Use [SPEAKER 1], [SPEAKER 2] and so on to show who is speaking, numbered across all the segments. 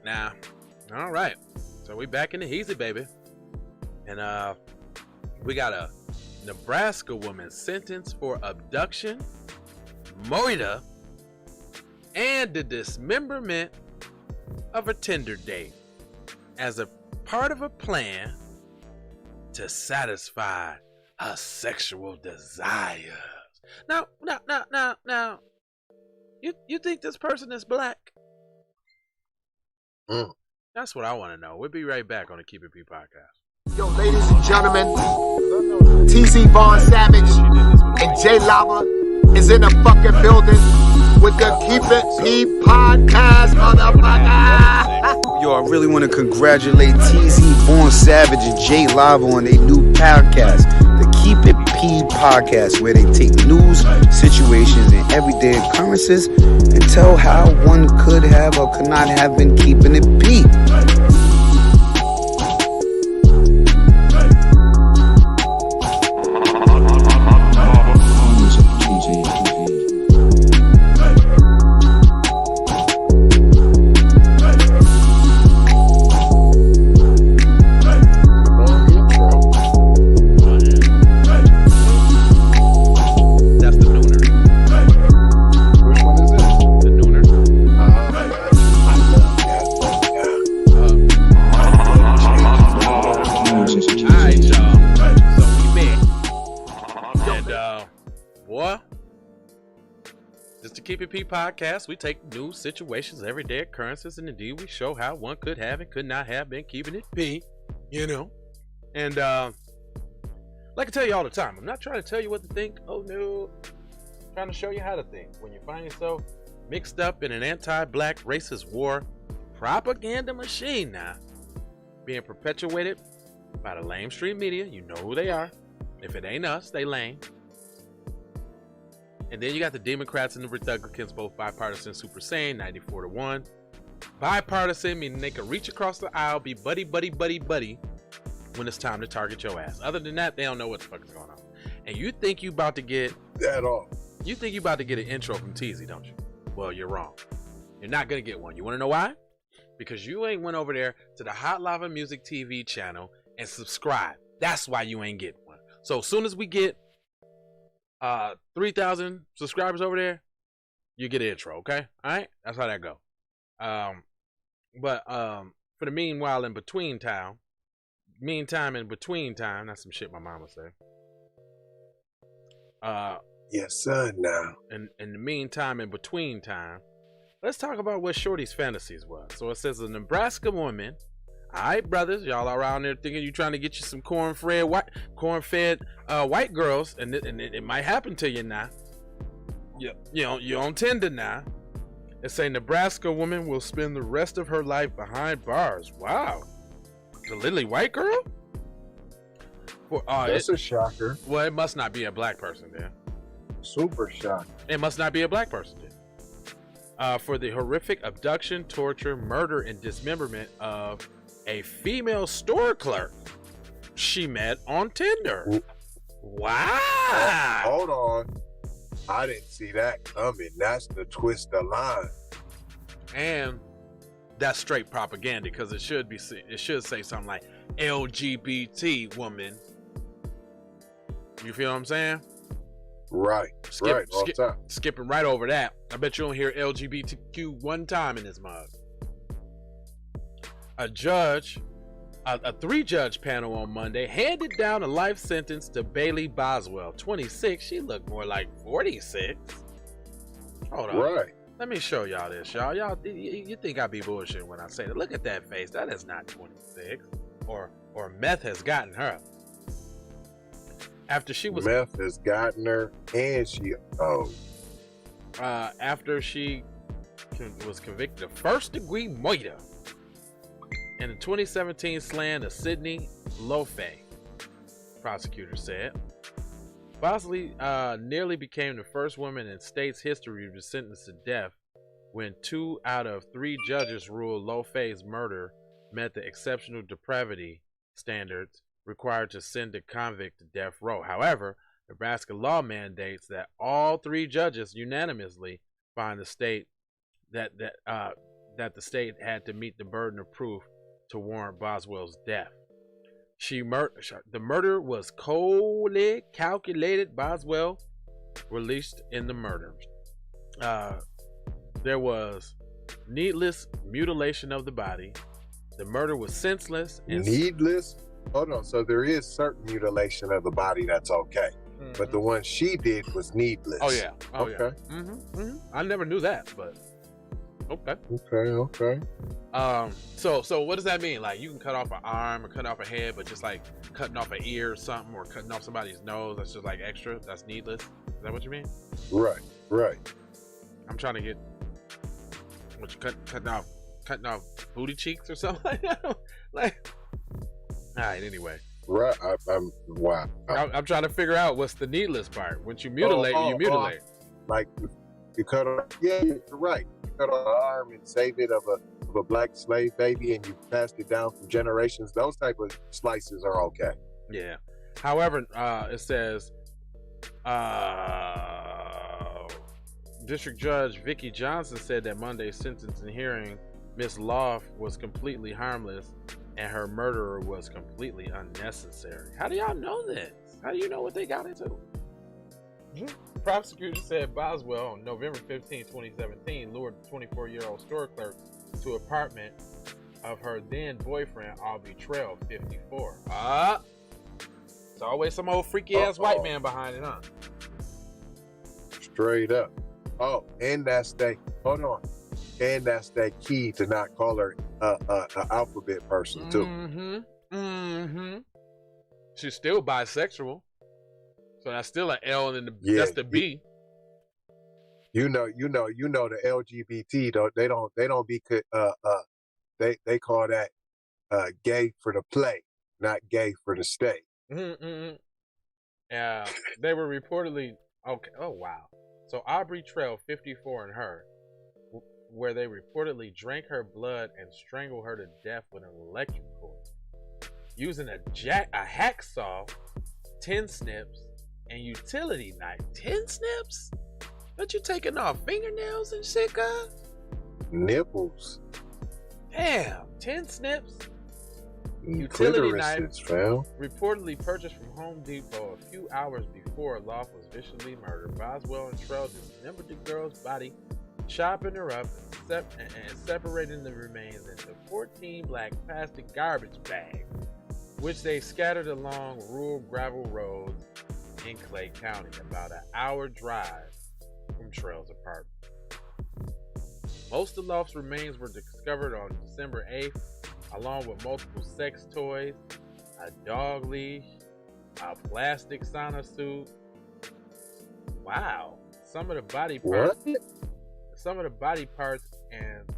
[SPEAKER 1] now. All right. So we back in the heezy, baby. And we got a Nebraska woman sentenced for abduction, murder, and the dismemberment of a Tinder date as a part of a plan to satisfy her sexual desires. Now, you think this person is black? That's what I want to know. We'll be right back on the Keep It P podcast.
[SPEAKER 2] Yo, ladies and gentlemen, TZ Vaughn Savage and J Lava is in the fucking building with the Keep It P podcast, motherfucker.
[SPEAKER 3] Yo, I really want to congratulate TZ Vaughn Savage and J Lava on their new podcast, the Keep It P podcast, where they take news, situations, and everyday occurrences and tell how one could have or could not have been keeping it P.
[SPEAKER 1] Keep It P podcast. We take news, situations, everyday occurrences, and indeed we show how one could have and could not have been keeping it P, you know. And like I tell you all the time, I'm not trying to tell you what to think. Oh no, I'm trying to show you how to think. When you find yourself mixed up in an anti-black racist war propaganda machine now, being perpetuated by the lamestream media, you know who they are. If it ain't us, they lame. And then you got the Democrats and the Republicans, both bipartisan, super sane, 94-1. Bipartisan, meaning they can reach across the aisle, be buddy when it's time to target your ass. Other than that, they don't know what the fuck is going on. And you think you about to get
[SPEAKER 2] that off.
[SPEAKER 1] You think you about to get an intro from TZ, don't you? Well, you're wrong. You're not gonna get one. You want to know why? Because you ain't went over there to the Hot Lava Music TV channel and subscribe. That's why you ain't getting one. So as soon as we get 3,000 subscribers over there, you get an intro, okay? All right, that's how that go. But for the meanwhile, in between time, that's some shit my mama say.
[SPEAKER 2] Yes, son. Now,
[SPEAKER 1] in the meantime, in between time, let's talk about what Shorty's fantasies was. So it says a Nebraska woman. All right, brothers, y'all around there thinking you trying to get you some corn-fed white girls, and it might happen to you now. You're on Tinder now. It say Nebraska woman will spend the rest of her life behind bars. Wow, the lily white girl.
[SPEAKER 2] That's a shocker.
[SPEAKER 1] Well, it must not be a black person then.
[SPEAKER 2] Super shocker.
[SPEAKER 1] It must not be a black person then. For the horrific abduction, torture, murder, and dismemberment of a female store clerk she met on Tinder. Wow.
[SPEAKER 2] Hold on. I didn't see that coming. That's the twist of line.
[SPEAKER 1] And that's straight propaganda, because it should say something like LGBT woman. You feel what I'm saying?
[SPEAKER 2] Right.
[SPEAKER 1] Skipping right over that. I bet you don't hear LGBTQ one time in this mug. A 3-judge panel on Monday handed down a life sentence to Bailey Boswell, 26. She looked more like 46. Hold on.
[SPEAKER 2] Right.
[SPEAKER 1] Let me show y'all this, y'all. You think I be bullshitting when I say that? Look at that face. That is not 26. Or meth has gotten her.
[SPEAKER 2] Meth has gotten her, and
[SPEAKER 1] after she was convicted of first-degree murder in the 2017 slaying of Sydney Lofay, prosecutor said. Bosley nearly became the first woman in state's history to be sentenced to death when 2 out of 3 judges ruled Lofay's murder met the exceptional depravity standards required to send a convict to death row. However, Nebraska law mandates that all 3 judges unanimously find the state that that the state had to meet the burden of proof to warrant Boswell's death. The murder was coldly calculated. Boswell released in the murder. There was needless mutilation of the body. The murder was senseless. And
[SPEAKER 4] needless? Hold on. So there is certain mutilation of the body that's okay. Mm-hmm. But the one she did was needless.
[SPEAKER 1] Oh, yeah. Oh,
[SPEAKER 4] okay.
[SPEAKER 1] Yeah. I never knew that, but okay.
[SPEAKER 4] Okay.
[SPEAKER 1] So what does that mean? Like, you can cut off an arm or cut off a head, but just like cutting off an ear or something, or cutting off somebody's nose, that's just like extra, that's needless? Is that what you mean?
[SPEAKER 4] Right.
[SPEAKER 1] I'm trying to get what you cutting off booty cheeks or something like that. Like, all right, anyway.
[SPEAKER 4] Right. Wow.
[SPEAKER 1] I'm trying to figure out what's the needless part. Once you mutilate, you mutilate.
[SPEAKER 4] Like you cut off. Yeah, you're right. You cut off an arm and save it of a black slave baby, and you passed it down from generations. Those type of slices are okay.
[SPEAKER 1] Yeah. However, it says District Judge Vicki Johnson said that Monday's sentencing hearing, Miss Loft was completely harmless and her murderer was completely unnecessary. How do y'all know this? How do you know what they got into? Prosecutor said Boswell on November 15, 2017 lured the 24-year-old store clerk to an apartment of her then boyfriend, Aubrey Trail, 54. It's always some old freaky ass white man behind it, huh?
[SPEAKER 4] Straight up. Oh, and that's that key to not call her an alphabet person too.
[SPEAKER 1] She's still bisexual, so that's still an L and that's the B.
[SPEAKER 4] You know the LGBT they don't be they call that gay for the play, not gay for the stay.
[SPEAKER 1] Yeah, they were reportedly okay. Oh wow. So Aubrey Trail, 54, and her, where they reportedly drank her blood and strangled her to death with an electric cord, using a hacksaw, 10 snips, and utility knife. 10 snips? But you taking off fingernails and shit, guys?
[SPEAKER 4] Nipples.
[SPEAKER 1] Damn, 10 snips. Utility knife,
[SPEAKER 4] fam.
[SPEAKER 1] reportedly purchased from Home Depot a few hours before Loft was viciously murdered. Boswell and Trail dismembered the girl's body, chopping her up and separating the remains into 14 black plastic garbage bags, which they scattered along rural gravel roads in Clay County, about an hour drive from Trail's apartment. Most of Loft's remains were discovered on December 8th, along with multiple sex toys, a dog leash, a plastic sauna suit. Wow. Some of the body parts and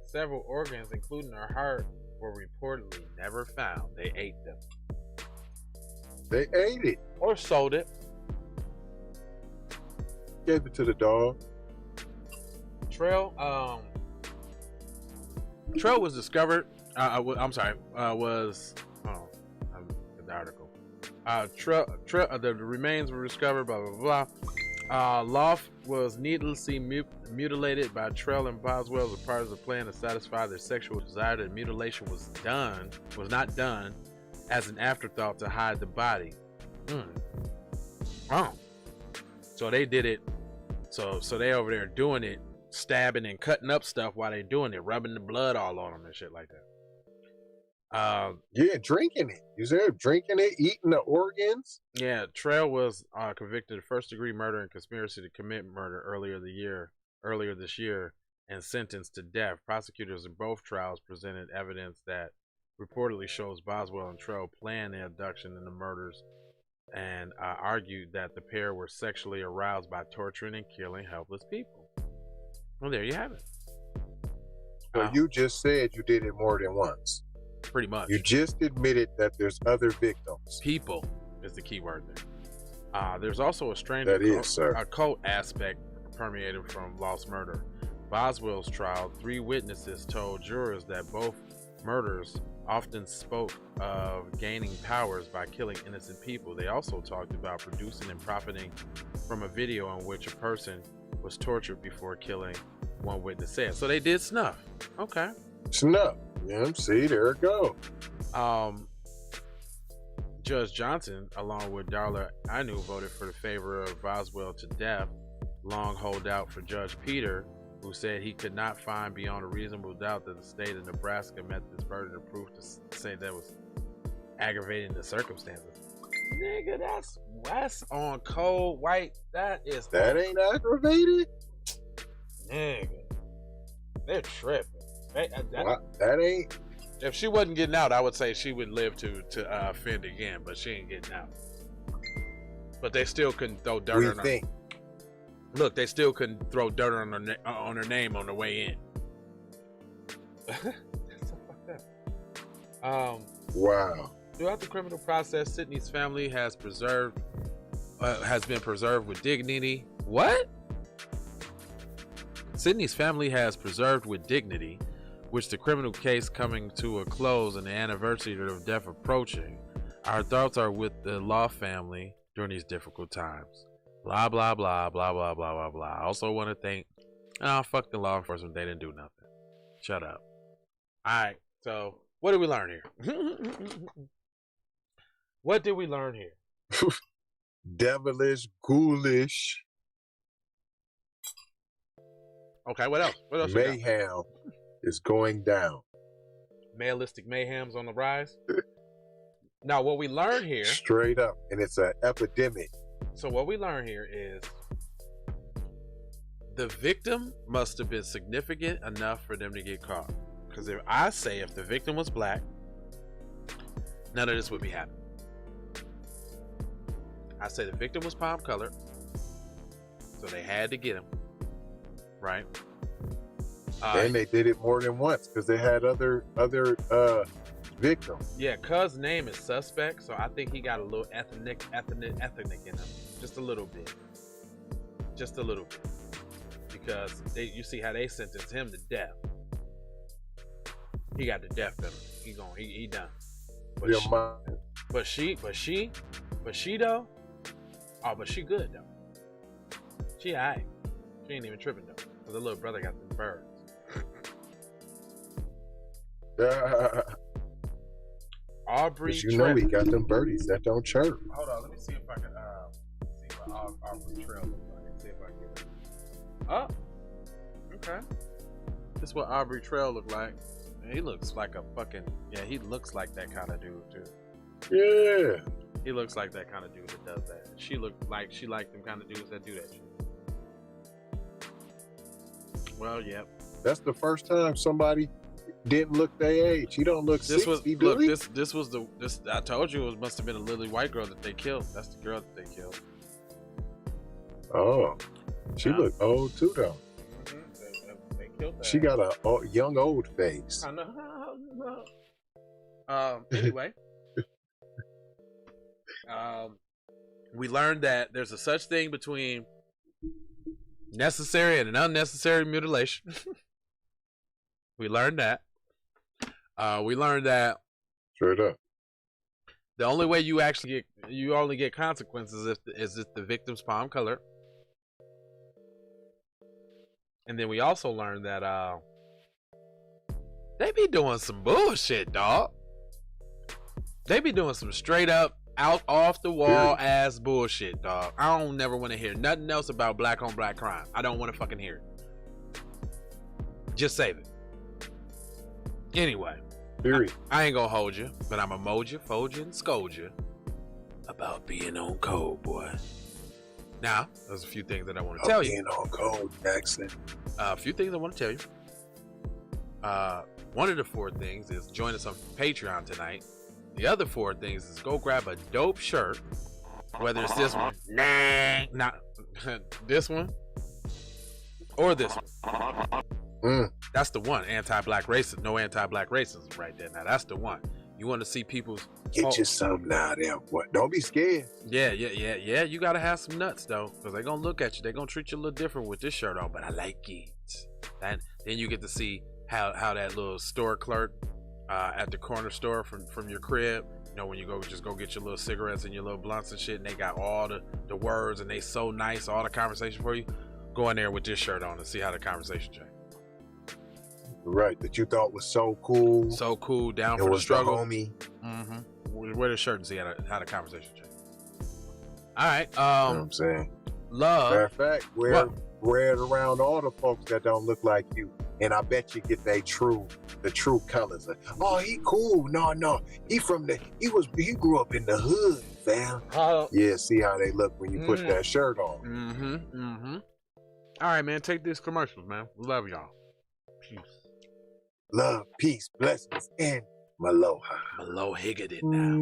[SPEAKER 1] several organs, including her heart, were reportedly never found. They ate them.
[SPEAKER 4] They ate it.
[SPEAKER 1] Or sold it.
[SPEAKER 4] Gave it to the dog.
[SPEAKER 1] Trail was discovered. The article. The remains were discovered. Blah blah blah. Loft was needlessly mutilated by Trail and Boswell as a part of the plan to satisfy their sexual desire. The mutilation was not done as an afterthought to hide the body. So they did it. So they over there doing it, stabbing and cutting up stuff while they doing it, rubbing the blood all on them and shit like that.
[SPEAKER 4] Drinking it. You said drinking it, eating the organs.
[SPEAKER 1] Yeah, Trail was convicted of first-degree murder and conspiracy to commit murder earlier this year, and sentenced to death. Prosecutors in both trials presented evidence that reportedly shows Boswell and Trail planned the abduction and the murders, and argued that the pair were sexually aroused by torturing and killing helpless people. Well, there you have it.
[SPEAKER 4] So you just said you did it more than once.
[SPEAKER 1] Pretty much.
[SPEAKER 4] You just admitted that there's other victims.
[SPEAKER 1] People is the key word there. There's also a strange occult aspect permeated from Loft's murder. Boswell's trial, 3 witnesses told jurors that both murders often spoke of gaining powers by killing innocent people. They also talked about producing and profiting from a video in which a person was tortured before killing, one witness said. So they did snuff. Okay.
[SPEAKER 4] Snuff. Yeah, see, there it go.
[SPEAKER 1] Judge Johnson, along with Darla Inu, voted for the favor of Boswell to death. Long holdout for Judge Peter, who said he could not find beyond a reasonable doubt that the state of Nebraska met this burden of proof to say that was aggravating the circumstances. Nigga, that's on cold white. That
[SPEAKER 4] ain't aggravated.
[SPEAKER 1] Nigga, they're tripping.
[SPEAKER 4] That ain't.
[SPEAKER 1] If she wasn't getting out, I would say she would live to offend again, but she ain't getting out. But they still couldn't throw dirt on her. Look, they still couldn't throw dirt on her name on the way in. That's so fucked up.
[SPEAKER 4] Wow.
[SPEAKER 1] Throughout the criminal process, Sydney's family has been preserved with dignity. What? Sydney's family has preserved with dignity, which the criminal case coming to a close and the anniversary of death approaching. Our thoughts are with the Law family during these difficult times. Blah, blah, blah, blah, blah, blah, blah, blah. I also want to thank, fuck the law enforcement. They didn't do nothing. Shut up. All right. So what did we learn here? What did we learn here?
[SPEAKER 4] Devilish, ghoulish.
[SPEAKER 1] Okay. What else? What else?
[SPEAKER 4] Mayhem is going down.
[SPEAKER 1] Maholistic mayhem's on the rise. Now, what we learn here,
[SPEAKER 4] straight up, and it's an epidemic.
[SPEAKER 1] So what we learn here is the victim must have been significant enough for them to get caught. Because if the victim was black, none of this would be happening. I say the victim was palm colored, so they had to get him, right?
[SPEAKER 4] And they did it more than once because they had other victims.
[SPEAKER 1] Yeah, cuz name is suspect, so I think he got a little ethnic in him, just a little bit, because you see how they sentenced him to death. He got the death penalty. He done. But she though. Oh, but she good though. She alright. She ain't even tripping though, cause the little brother got them birds. Aubrey,
[SPEAKER 4] but you know he got them birdies that don't chirp.
[SPEAKER 1] Hold on, let me see if I can see what Aubrey Trail looks like. See if I can get it. Oh, okay. This is what Aubrey Trail looked like. Man, he looks like a fucking he looks like that kind of dude too.
[SPEAKER 4] Yeah.
[SPEAKER 1] He looks like that kind of dude that does that. She looked like she liked them kind of dudes that do that shit. Well, yep.
[SPEAKER 4] That's the first time somebody didn't look their age. He don't look 60, do he?
[SPEAKER 1] This I told you it must have been a lily white girl that they killed. That's the girl that they killed.
[SPEAKER 4] Oh, she looked old too though.
[SPEAKER 1] Mm-hmm. They killed that.
[SPEAKER 4] She got a young old face.
[SPEAKER 1] I know. Anyway, we learned that there's a such thing between necessary and an unnecessary mutilation. We learned that.
[SPEAKER 4] Straight up.
[SPEAKER 1] The only way you only get consequences is if the victim's palm color. And then we also learned that they be doing some bullshit, dog. They be doing some straight up off the wall ass bullshit, dog. I don't never want to hear nothing else about black on black crime. I don't want to fucking hear it. Just save it. Anyway, I ain't gonna hold you, but I'm a mold you, fold you, and scold you about being on code, boy. Now, there's a few things that I want to tell you.
[SPEAKER 4] Being on code, Jackson.
[SPEAKER 1] A few things I want to tell you. One of the 4 things is join us on Patreon tonight. The other 4 things is go grab a dope shirt, whether it's this one, not this one, or this one. That's the one. Anti-black racism. No anti-black racism right there. Now that's the one. You want to see people's
[SPEAKER 4] get you something out there, boy. Don't be scared.
[SPEAKER 1] Yeah. You gotta have some nuts though, because they're gonna look at you. They're gonna treat you a little different with this shirt on. But I like it. And then you get to see how that little store clerk at the corner store from your crib. You know, when you just go get your little cigarettes and your little blunts and shit, and they got all the words and they so nice, all the conversation for you. Go in there with this shirt on and see how the conversation changed.
[SPEAKER 4] Right, that you thought was so cool.
[SPEAKER 1] So cool, down
[SPEAKER 4] it
[SPEAKER 1] for the
[SPEAKER 4] was
[SPEAKER 1] struggle.
[SPEAKER 4] The homie.
[SPEAKER 1] Mm-hmm. Wear the shirt and see how the conversation changed. All right.
[SPEAKER 4] You know what I'm saying?
[SPEAKER 1] Love.
[SPEAKER 4] Matter of fact, wear it around all the folks that don't look like you. And I bet you get the true colors. Oh, he cool. No. He grew up in the hood, fam. Yeah, see how they look when you put that shirt on.
[SPEAKER 1] All right, man. Take these commercials, man. Love y'all. Peace.
[SPEAKER 4] Love, peace, blessings, and Maloha.
[SPEAKER 1] Malohigged it now.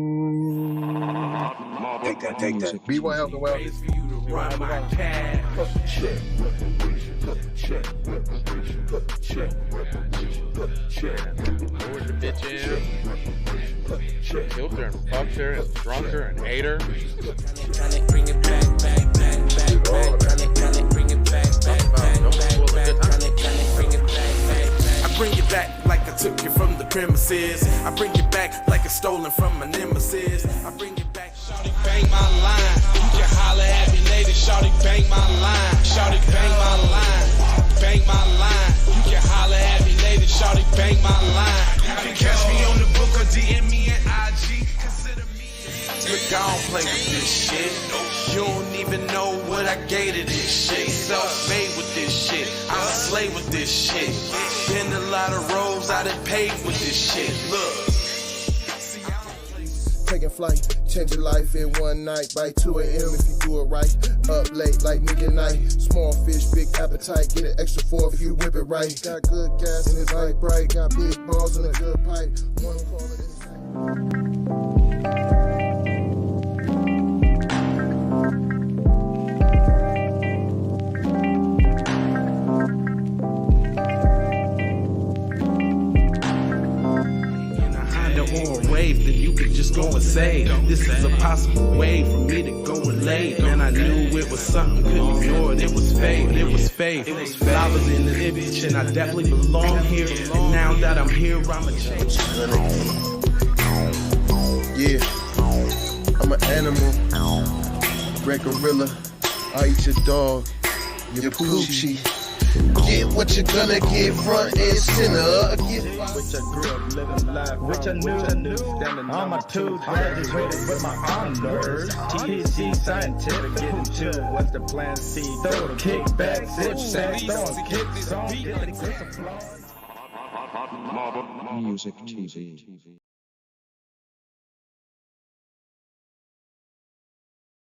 [SPEAKER 4] Take that. B1 Health and Wellness.
[SPEAKER 5] Run my cash. Check
[SPEAKER 1] Where's the bitch in? Killed her and fucked her and drunk her and ate her.
[SPEAKER 5] Bring it back. I bring it back like I took you from the premises. I bring it back like it's stolen from my nemesis. I bring it back. Shawty bang my line. You can holler at me later. Shawty bang my line. Shawty bang my line. Bang my line. You can holler at me later. Shawty bang my line. You can catch me on the book or DM me at IG. Consider me. Look, I don't play with this shit. You don't even know what I gave to this shit. Self-made with this shit. I slay with this shit. Been a lot of roads I done paved with this shit. Look.
[SPEAKER 6] Taking flight, changing life in one night. By 2 a.m. if you do it right. Up late like nigga night. Small fish, big appetite. Get an extra 4 if you whip it right. Got good gas and it's light bright. Got big balls and a good pipe. One call it inside.
[SPEAKER 5] Wave, then you can just go and say this is a possible way for me to go and lay. Man, I knew it was something, couldn't ignore it. It was faith, it was faith. I was in the image and I definitely belong here. And now that I'm here, I'm a change.
[SPEAKER 6] Yeah, I'm an animal, red gorilla. I eat your dog, your poochie. Get what you're gonna get, front and center.
[SPEAKER 7] Which I grew up living life, which I knew. Standing on my toes, graduated with my honors. THC scientific, getting chill. What's the plan? C, throw the kickback, zip sack, throwing kicks on. Music TV.